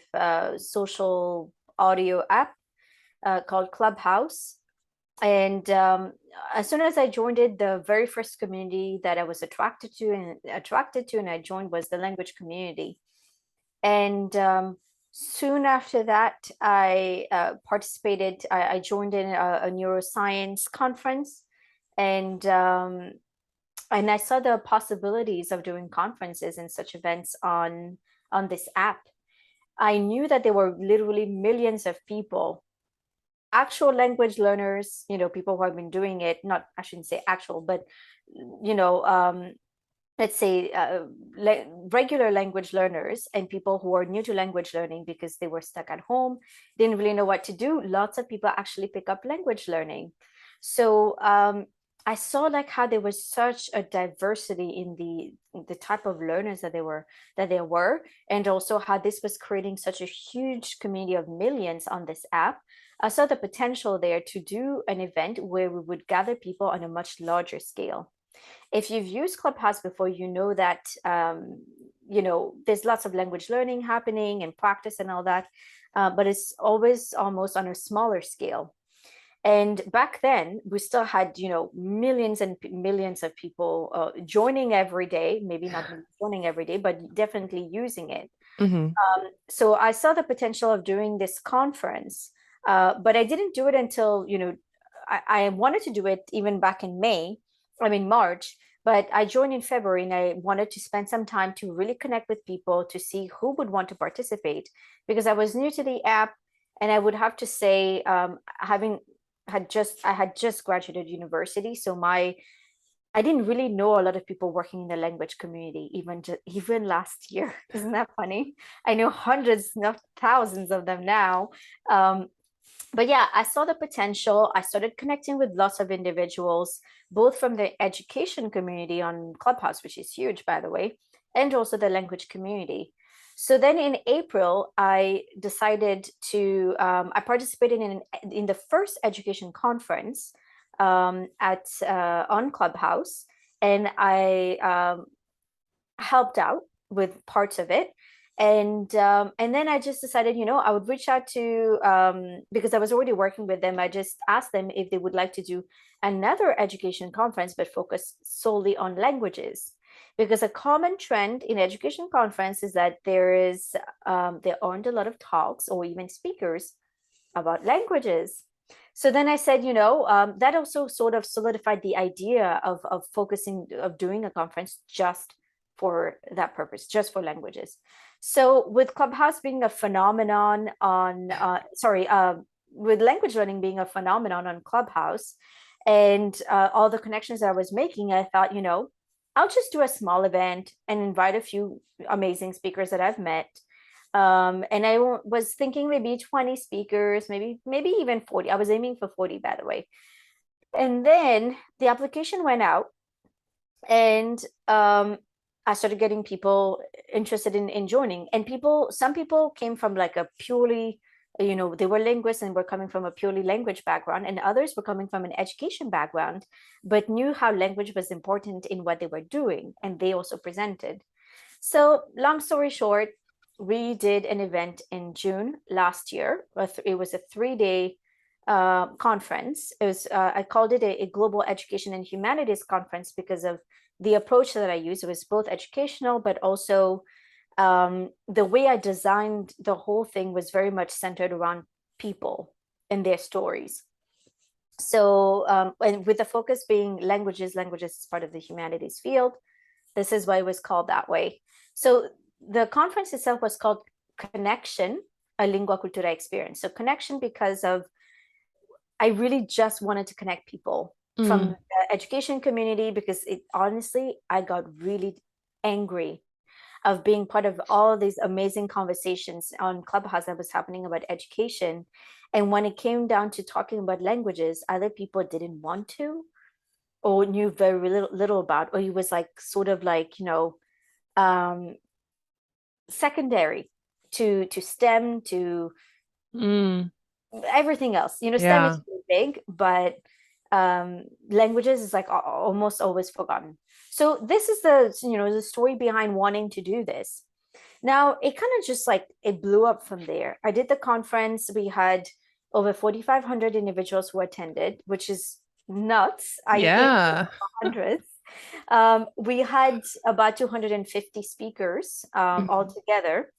social audio app called Clubhouse. And as soon as I joined it, the very first community that I was attracted to and I joined was the language community. And soon after that, I participated. I joined in a neuroscience conference, and I saw the possibilities of doing conferences and such events on this app. I knew that there were literally millions of people, actual language learners, people who have been doing it, not, I shouldn't say actual, but you know, let's say regular language learners and people who are new to language learning because they were stuck at home, didn't really know what to do. Lots of people actually pick up language learning. So I saw like how there was such a diversity in the type of learners that there were, and also how this was creating such a huge community of millions on this app. I saw the potential there to do an event where we would gather people on a much larger scale. If you've used Clubhouse before, you know that there's lots of language learning happening and practice and all that, but it's always almost on a smaller scale. And back then, we still had millions and millions of people joining every day. Maybe not joining every day, but definitely using it. Mm-hmm. So I saw the potential of doing this conference, but I didn't do it until, I wanted to do it even back in March, but I joined in February and I wanted to spend some time to really connect with people to see who would want to participate because I was new to the app. And I would have to say, I had just graduated university, so I didn't really know a lot of people working in the language community, even last year. Isn't that funny? I know hundreds, not thousands of them now. Um, but yeah, I saw the potential. I started connecting with lots of individuals, both from the education community on Clubhouse, which is huge, by the way, and also the language community. So then in April, I decided I participated in the first education conference on Clubhouse, and I helped out with parts of it. And then I just decided, I would reach out to because I was already working with them. I just asked them if they would like to do another education conference, but focus solely on languages. Because a common trend in education conference is that there aren't a lot of talks or even speakers about languages. So then I said, that also sort of solidified the idea of doing a conference just for that purpose, just for languages. So with Clubhouse being a phenomenon with language learning being a phenomenon on Clubhouse and all the connections I was making, I thought, I'll just do a small event and invite a few amazing speakers that I've met. And I was thinking maybe 20 speakers, maybe even 40. I was aiming for 40, by the way. And then the application went out, and I started getting people interested in joining. And some people came from like a purely, they were linguists and were coming from a purely language background, and others were coming from an education background, but knew how language was important in what they were doing, and they also presented. So long story short, we did an event in June last year. It was a 3-day conference. I called it a global education and humanities conference because of the approach that I used. It was both educational, but also the way I designed the whole thing was very much centered around people and their stories. So, and with the focus being languages is part of the humanities field. This is why it was called that way. So the conference itself was called Connection, a Lingua Cultura experience. So connection because I really just wanted to connect people from the education community because honestly, I got really angry of being part of all these amazing conversations on Clubhouse that was happening about education. And when it came down to talking about languages, other people didn't want to or knew very little about, or it was like sort of like, um, secondary to STEM, to everything else. STEM is really big, but languages is like almost always forgotten. So this is the story behind wanting to do this. Now it kind of just like it blew up from there. I did the conference. We had over 4,500 individuals who attended, which is nuts. I aim Yeah. for hundreds. We had about 250 speakers Mhm. altogether,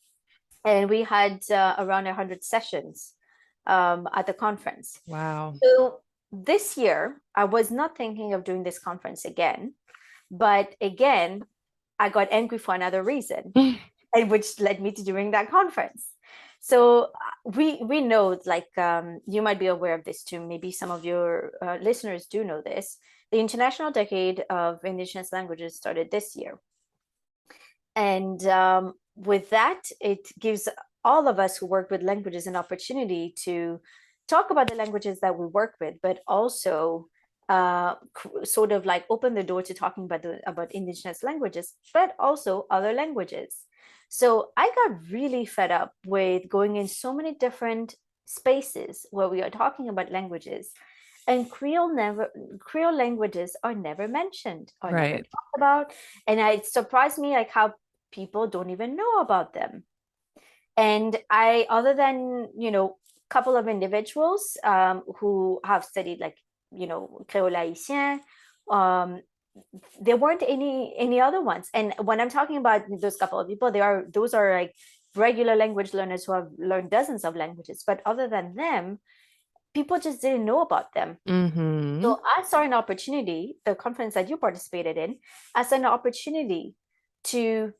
and we had around 100 sessions at the conference. Wow. So this year, I was not thinking of doing this conference again, but again, I got angry for another reason, and which led me to doing that conference. So we know, like you might be aware of this too. Maybe some of your listeners do know this. The International Decade of Indigenous Languages started this year, and with that, it gives all of us who work with languages an opportunity to talk about the languages that we work with, but also sort of like open the door to talking about indigenous languages, but also other languages. So I got really fed up with going in so many different spaces where we are talking about languages, and Creole languages are never mentioned or never Right. talked about. And it surprised me like how people don't even know about them. And I, other than, a couple of individuals who have studied like, Creole Haitien, um, there weren't any other ones. And when I'm talking about those couple of people, those are like regular language learners who have learned dozens of languages. But other than them, people just didn't know about them. Mm-hmm. So I saw an opportunity, the conference that you participated in, as an opportunity to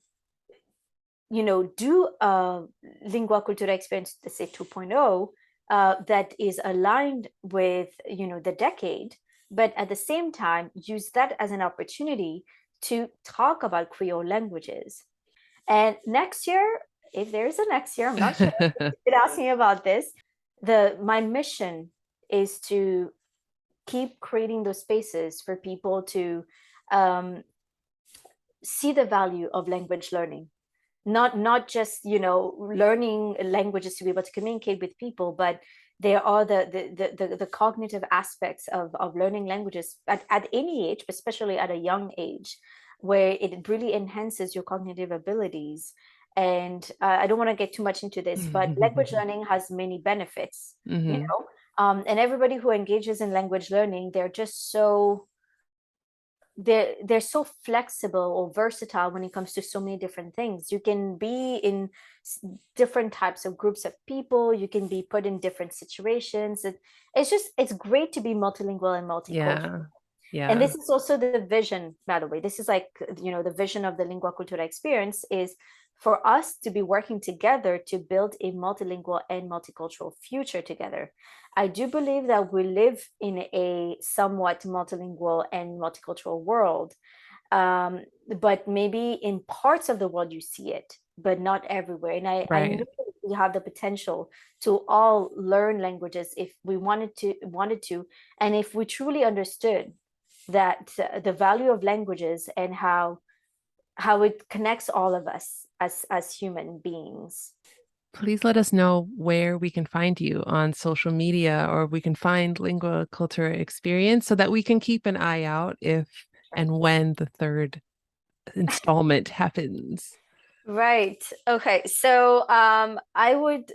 do a Lingua Cultura experience, let's say 2.0, that is aligned with, the decade, but at the same time, use that as an opportunity to talk about Creole languages. And next year, if there is a next year, I'm not sure. You asked me about this. My mission is to keep creating those spaces for people to um, see the value of language learning, not just learning languages to be able to communicate with people, but there are the cognitive aspects of learning languages at any age, especially at a young age, where it really enhances your cognitive abilities. And I don't want to get too much into this, but language learning has many benefits, Hmm. and everybody who engages in language learning, they're so flexible or versatile when it comes to so many different things. You can be in different types of groups of people. You can be put in different situations. It's great to be multilingual and multicultural. Yeah. And Yeah. this is also the vision, by the way. This is like, the vision of the Lingua Cultura experience is for us to be working together to build a multilingual and multicultural future together. I do believe that we live in a somewhat multilingual and multicultural world, but maybe in parts of the world you see it, but not everywhere. And I know Right. we have the potential to all learn languages if we wanted to, and if we truly understood that the value of languages and how it connects all of us as human beings. Please let us know where we can find you on social media or we can find Lingua Cultura Experience so that we can keep an eye out if and when the third installment happens. Right. Okay. So I would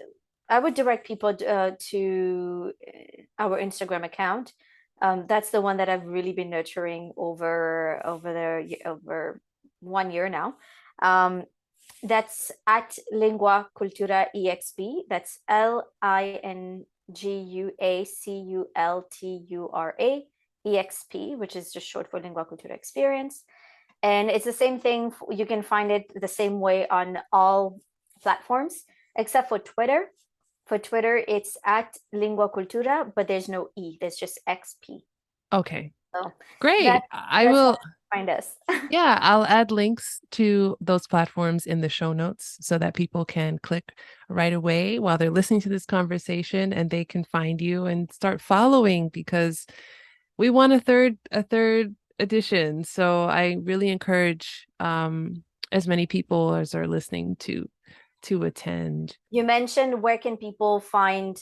direct people to our Instagram account. That's the one that I've really been nurturing over 1 year now. Um, that's at Lingua Cultura EXP. That's LinguaCultura which is just short for Lingua Cultura Experience. And it's the same thing. You can find it the same way on all platforms except for Twitter. For Twitter, it's at Lingua Cultura, but there's no E. There's just XP. Okay, So great. that I that's how will, you find us. yeah, I'll add links to those platforms in the show notes so that people can click right away while they're listening to this conversation and they can find you and start following because we want a third edition. So I really encourage as many people as are listening to attend. You mentioned where can people find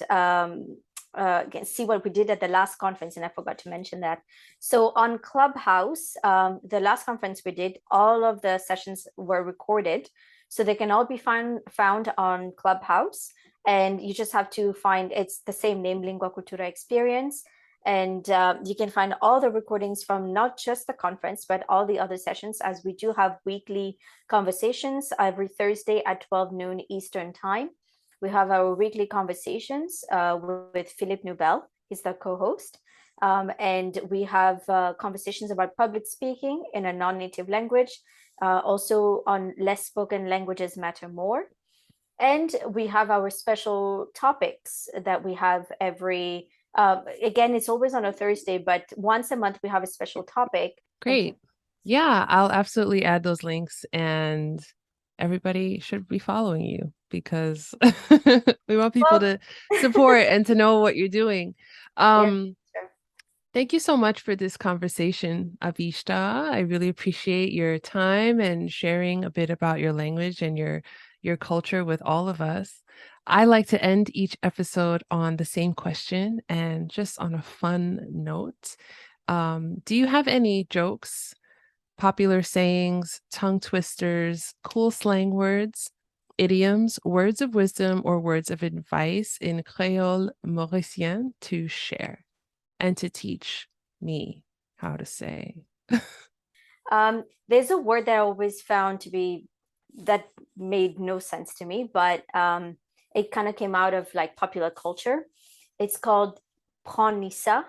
see what we did at the last conference, and I forgot to mention that. So on Clubhouse, the last conference we did, all of the sessions were recorded, so they can all be found on Clubhouse. and you just have to find, it's the same name, Lingua Cultura Experience. And you can find all the recordings from not just the conference, but all the other sessions, as we do have weekly conversations every Thursday at 12 noon Eastern time. We have our weekly conversations with Philippe Noubel. He's the co-host. And we have conversations about public speaking in a non-native language, also on less spoken languages matter more. And we have our special topics that we have every, again, it's always on a Thursday, but once a month we have a special topic. Great. Yeah, I'll absolutely add those links, and everybody should be following you because we want people Well, to support and to know what you're doing. yeah, Um, sure. Thank you so much for this conversation, Avishta. I really appreciate your time and sharing a bit about your language and your culture with all of us. I like to end each episode on the same question and just on a fun note. Do you have any jokes, popular sayings, tongue twisters, cool slang words, idioms, words of wisdom, or words of advice in Creole Mauricien to share and to teach me how to say? There's a word that I always found to be, that made no sense to me, but it kind of came out of like popular culture. It's called pranissa.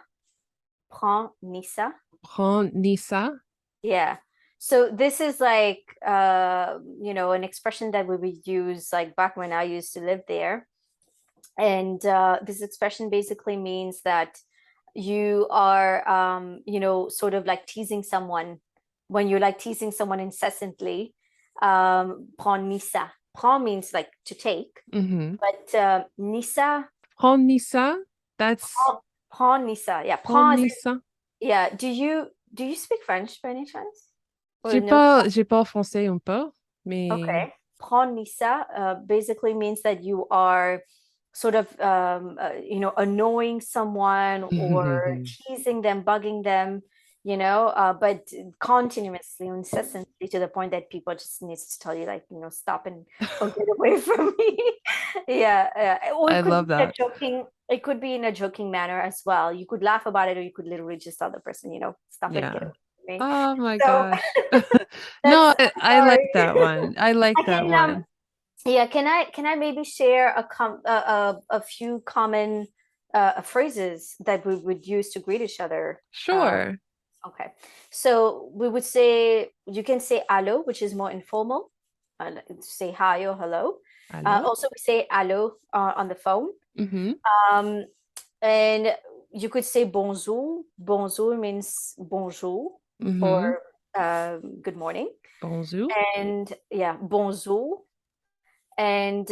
Pranissa. Prends Nisa? Yeah. So this is like an expression that we would use like back when I used to live there. And this expression basically means that you are sort of like teasing someone, when you're like teasing someone incessantly. Prends Nisa. Prends means like to take, Mm-hmm. but Nisa, Prends Nisa? That's prends Nisa. Yeah, Prends prends. Nisa? Yeah. Do you speak French by any chance? Or J'ai no? pas, j'ai pas français un peu, mais Okay. Pranissa basically means that you are sort of annoying someone or teasing them, bugging them, but continuously, incessantly, to the point that people just needs to tell you, like, stop and or get away from me. Yeah, or I it could love be in a that. joking, it could be in a joking manner as well. You could laugh about it, or you could literally just tell the person, stop it, get Yeah. away from me. Oh my So gosh. No, that's, I like sorry. that one. I like I that can one. yeah, can I maybe share a few common phrases that we would use to greet each other? Sure. Okay. So we would say, you can say allo, which is more informal. Like, say hi or hello. Allô? Also we say allo on the phone. Mm-hmm. Um, and you could say bonjour. Bonjour means bonjour, or Mm-hmm. good morning. Bonjour. And yeah, bonjour. And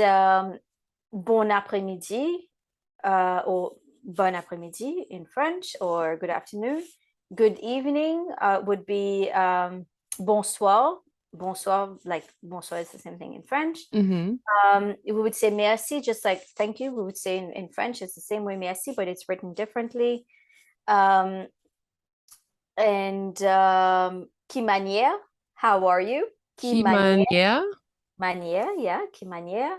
bon après-midi, or bon après-midi in French, or good afternoon. Good evening would be bonsoir. Bonsoir, like bonsoir is the same thing in French. Mm-hmm. We would say merci, just like thank you. We would say in French, it's the same way merci, but it's written differently. Um, and qui manière, how are you? Qui Qui manière, manière? manière, yeah, qui manière.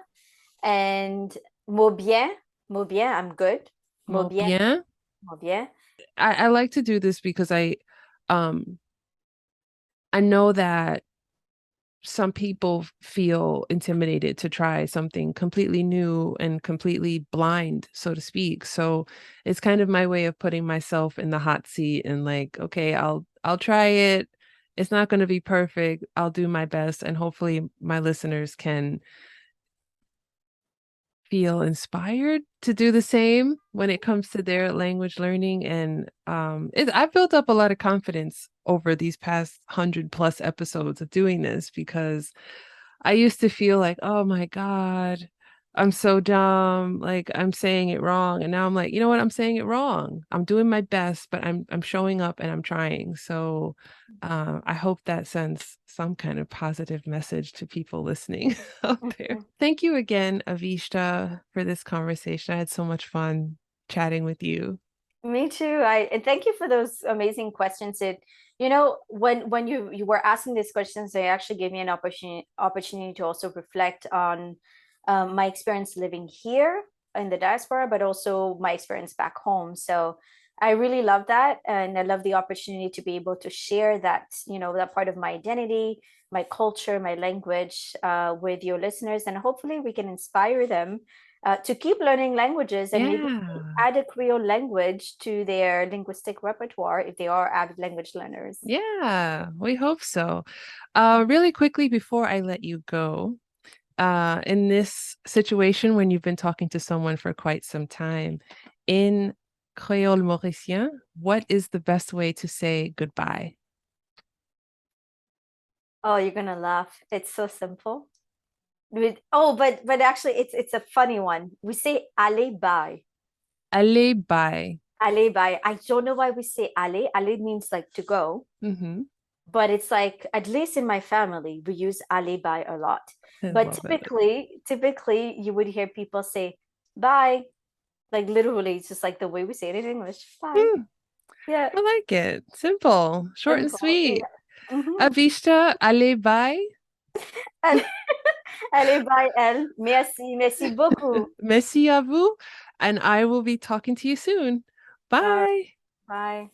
And mot bien, I'm good. Mot Mon bien, bien. mot bien. I like to do this because um I know that some people feel intimidated to try something completely new and completely blind, so to speak. So it's kind of my way of putting myself in the hot seat and like, okay, I'll try it. It's not going to be perfect. I'll do my best, and hopefully my listeners can feel inspired to do the same when it comes to their language learning. And I've built up a lot of confidence over these past 100+ episodes of doing this because I used to feel like, oh my God, I'm so dumb. Like I'm saying it wrong. And now I'm like, you know what? I'm saying it wrong. I'm doing my best, but I'm showing up and I'm trying. So I hope that sends some kind of positive message to people listening out there. Mhm. Thank you again, Avishta, for this conversation. I had so much fun chatting with you. Me too. And thank you for those amazing questions. When you were asking these questions, they actually gave me an opportunity to also reflect on my experience living here in the diaspora, but also my experience back home. So I really love that. And I love the opportunity to be able to share that, that part of my identity, my culture, my language with your listeners. And hopefully we can inspire them to keep learning languages and maybe Yeah. add a Creole language to their linguistic repertoire if they are avid language learners. Yeah, we hope so. Really quickly before I let you go, in this situation when you've been talking to someone for quite some time, in Creole Mauricien, what is the best way to say goodbye? Oh, you're gonna laugh. It's so simple. But actually it's a funny one. We say allez bye. Allez, bye. Allez bye. I don't know why we say allez. Allez means like to go, Mm-hmm. but it's like at least in my family we use allez bye a lot. I But love it. typically you would hear people say bye. Like literally it's just like the way we say it in English. Bye. Hmm, Yeah. I like it. Simple, short and Simple. sweet. Yeah. Mhm. Avishta, allez, bye. Allez, allez bye, Elle. Merci. Merci beaucoup. Merci à vous, and I will be talking to you soon. All right. Bye. Bye.